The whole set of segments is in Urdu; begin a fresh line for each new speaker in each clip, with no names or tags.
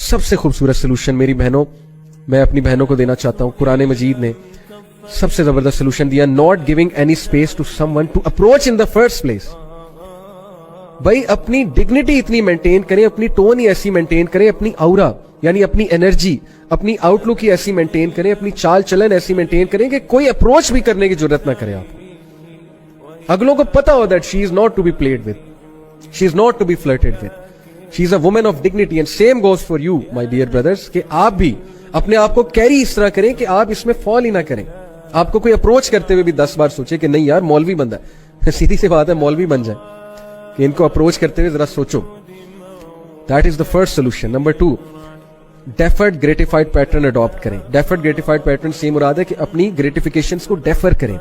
سب سے خوبصورت سلوشن میری بہنوں میں اپنی بہنوں کو دینا چاہتا ہوں. قرآن مجید نے سب سے زبردست سلوشن دیا, not giving any space to someone to approach in the first place. بھائی اپنی ڈگنیٹی اتنی مینٹین کریں, اپنی ٹون ہی ایسی مینٹین کریں, اپنی اورا یعنی اپنی انرجی, اپنی آؤٹ لک ہی ایسی مینٹین کریں, اپنی چال چلن ایسی مینٹین کریں کہ کوئی اپروچ بھی کرنے کی ضرورت نہ کرے آپ. اگلوں کو پتا ہو that she is not to be played with, she is not to be flirted with, she is a woman of dignity. And same goes for you my dear brothers, کہ آپ بھی اپنے آپ کو کیری اس طرح کریں کہ آپ اس میں فال ہی نہ کریں. آپ کو کوئی اپروچ کرتے ہوئے بھی 10 بار سوچے کہ نہیں یار مولوی بندہ ہے, سیدھی سی بات ہے مولوی بن جائے, کہ ان کو اپروچ کرتے ہوئے ذرا سوچو. That is the first solution. Number 2, deferred gratified pattern adopt کریں. ڈیفرڈ گریٹیفائڈ پیٹرن سے مراد ہے کہ اپنی گریٹیفیکیشنز کو ڈیفر کریں,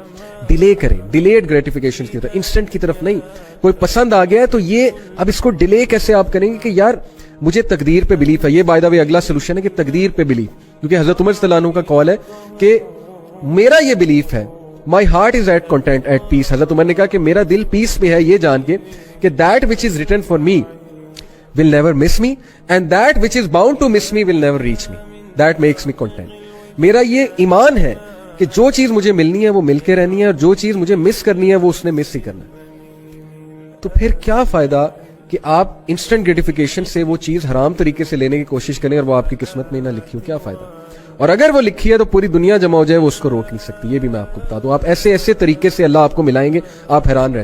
ڈیلے کریں. ڈیلیڈ گریٹیفیکیشن کی طرف, انسٹنٹ کی طرف نہیں. کوئی پسند آ گیا ہے تو یہ اب اس کو ڈیلے کیسے آپ کریں گے کہ یار مجھے تقدیر پہ بلیف ہے. یہ بائی دا وے اگلا سولوشن ہے کہ تقدیر پہ بلیف, کیونکہ حضرت عمر رضی اللہ عنہ کا قول ہے کہ میرا یہ بلیف ہے, my heart is at content at peace. حضرت عمر نے کہا کہ میرا دل پیس پہ ہے یہ جان کے کہ that which is written for me will never miss me and that which is bound to miss me will never reach me. That makes me content. میرا یہ ایمان ہے کہ جو چیز مجھے ملنی ہے وہ مل کے رہنی ہے, اور جو چیز مجھے مس کرنی ہے وہ اس نے مس ہی کرنا ہے. تو پھر کیا فائدہ کہ آپ انسٹنٹ گریٹیفیکیشن سے وہ چیز حرام طریقے سے لینے کی کوشش کریں اور وہ آپ کی قسمت میں نہ لکھی ہو, کیا فائدہ؟ اور اگر وہ لکھی ہے تو پوری دنیا جمع ہو جائے وہ اس کو روک نہیں سکتی. یہ بھی میں آپ کو بتا دوں. آپ ایسے طریقے سے اللہ آپ کو ملائیں گے, آپ حیران رہیں.